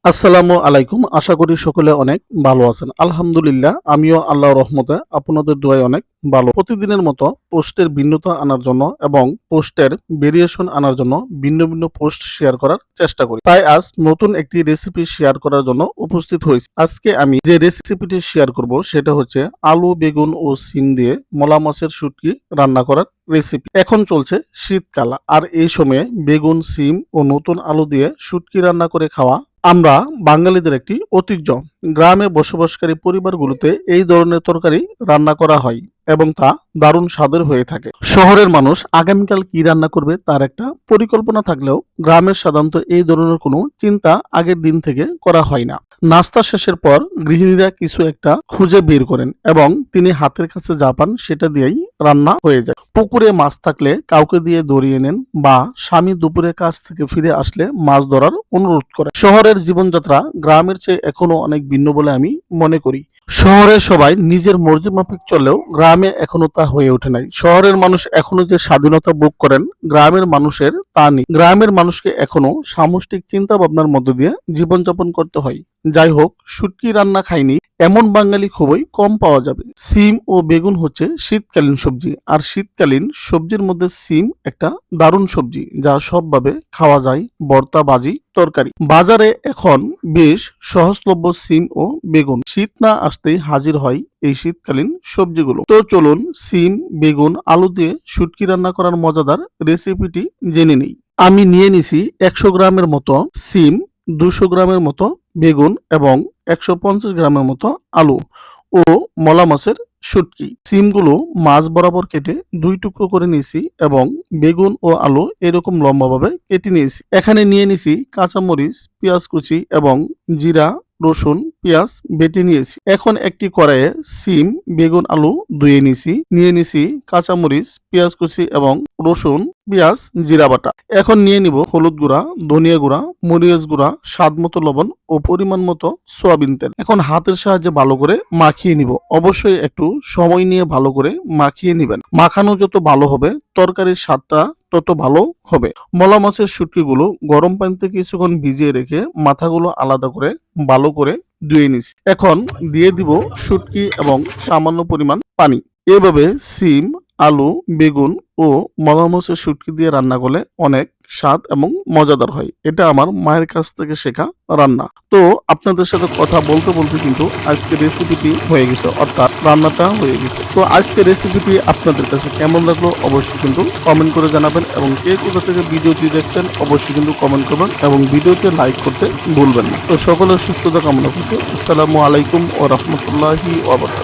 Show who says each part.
Speaker 1: আসসালামু আলাইকুম। আশা করি সকলে অনেক ভালো আছেন। আলহামদুলিল্লাহ আমিও আল্লাহর রহমতে আপনাদের দোয়ায় অনেক ভালো। প্রতিদিনের মতো পোস্টের ভিন্নতা আনার জন্য এবং পোস্টের ভেরিয়েশন আনার জন্য ভিন্ন ভিন্ন পোস্ট শেয়ার করার চেষ্টা করি। তাই আজ নতুন একটি রেসিপি শেয়ার করার জন্য উপস্থিত হয়েছি। আজকে আমি যে রেসিপিটি শেয়ার করব সেটা হচ্ছে আলু, বেগুন ও সিম দিয়ে মলা মাছের শুটকি রান্না করার রেসিপি। এখন চলছে শীতকাল, আর এই সময়ে বেগুন, সিম ও নতুন আলু দিয়ে শুটকি রান্না করে খাওয়া আমরা বাঙালিদের একটি ঐতিহ্য। গ্রামে বসবাসকারী পরিবারগুলোতে এই ধরনের তরকারি রান্না করা হয় এবং তা দারুণ স্বাদের হয়ে থাকে। শহরের মানুষ আগামীকাল কি রান্না করবে তার একটা পরিকল্পনা থাকলেও গ্রামের সাধারণত এই ধরনের কোনো চিন্তা আগের দিন থেকে করা হয় না। নাস্তা শেষের পর গৃহিণীরা কিছু একটা খুঁজে বের করেন এবং তিনি হাতের কাছে যা পান সেটা দিয়েই রান্না হয়ে যায়। পুকুরে মাছ থাকলে কাউকে দিয়ে ধরিয়ে নেন বা স্বামী দুপুরে কাজ থেকে ফিরে আসলে মাছ ধরার অনুরোধ করেন। শহরের জীবনযাত্রা গ্রামের চেয়ে এখনো অনেক ভিন্ন বলে আমি মনে করি। শহরে সবাই নিজের মর্জি মাফিক চললেও গ্রামে এখনো তা হয়ে ওঠে নাই। শহরের মানুষ এখনো যে স্বাধীনতা ভোগ করেন, গ্রামের মানুষের তা নেই। গ্রামের মানুষকে এখনো সামষ্টিক চিন্তা ভাবনার মধ্য দিয়ে জীবনযাপন করতে হয়। যাই হোক, শুটকি রান্না খাইনি এমন বাঙালি খুবই কম পাওয়া যাবে। সিম ও বেগুন হচ্ছে শীতকালীন সবজি, আর শীতকালীন সবজির মধ্যে সিম একটা দারুণ সবজি যা সবভাবে খাওয়া যায়, ভর্তা, ভাজি, তরকারি। বাজারে এখন বেশ সহজলভ্য সিম ও বেগুন শীত না আসতেই হাজির হয় এই শীতকালীন সবজিগুলো। তো চলুন সিম, বেগুন, আলু দিয়ে শুটকি রান্না করার মজাদার রেসিপিটি জেনে নিই। আমি নিয়ে নিছি 100 গ্রামের মতো সিম, 200 গ্রামের মতো বেগুন এবং 150 গ্রামের মতো আলু ও মলা মাছের শুটকি। সিমগুলো মাছ বরাবর কেটে 2 টুকরো করে নিয়েছি এবং বেগুন ও আলু এরকম লম্বাভাবে কেটে নিয়েছি। এখানে নিয়ে নিছি কাঁচামরিচ, পেঁয়াজ কুচি এবং জিরা, রসুন, পেঁয়াজ বেটে নিয়েছি। এখন একটি কড়াইয়ে সিম, বেগুন, আলু ধুয়ে নিয়ে নিছি কাঁচামরিচ, পেঁয়াজ কুচি এবং রসুন, পেঁয়াজ, জিরা বাটা। এখন নিয়ে নিব হলুদ গুঁড়া, ধনিয়া গুঁড়া, মরিচ গুঁড়া, স্বাদ মতো লবণ ও পরিমাণ মতো সয়াবিন তেল। এখন হাতের সাহায্যে ভালো করে মাখিয়ে নিব। অবশ্যই একটু সময় নিয়ে ভালো করে মাখিয়ে নিবেন। মাখানো যত ভালো হবে তরকারির স্বাদটা তত ভালো হবে। মলা মাছের শুটকিগুলো গরম পানিতে কিছুক্ষণ ভিজিয়ে রেখে মাথাগুলো আলাদা করে ভালো করে ধুয়ে নিছি। এখন দিয়ে দিব শুটকি এবং সামান্য পরিমাণ পানি। এভাবে সিম, আলু, বেগুন ও মলা মাছের শুটকি দিয়ে রান্না করলে অনেক স্বাদ এবং মজাদার হয়। এটা আমার মায়ের কাছ থেকে শেখা রান্না। তো আপনাদের সাথে কথা বলতে বলতে কিন্তু আজকে রেসিপিটি হয়ে গেছে, অর্থাৎ রান্নাটা হয়ে গেছে। তো আজকে রেসিপিটি আপনাদের কাছে কেমন লাগলো অবশ্যই কিন্তু কমেন্ট করে জানাবেন এবং কে কোথা থেকে ভিডিওটি দেখছেন অবশ্যই কিন্তু কমেন্ট করবেন এবং ভিডিওতে লাইক করতে ভুলবেন না। তো সকলের সুস্থতা কামনা করছি। আসসালামু আলাইকুম ওয়া রাহমাতুল্লাহি ওয়া বারাকাতুহু।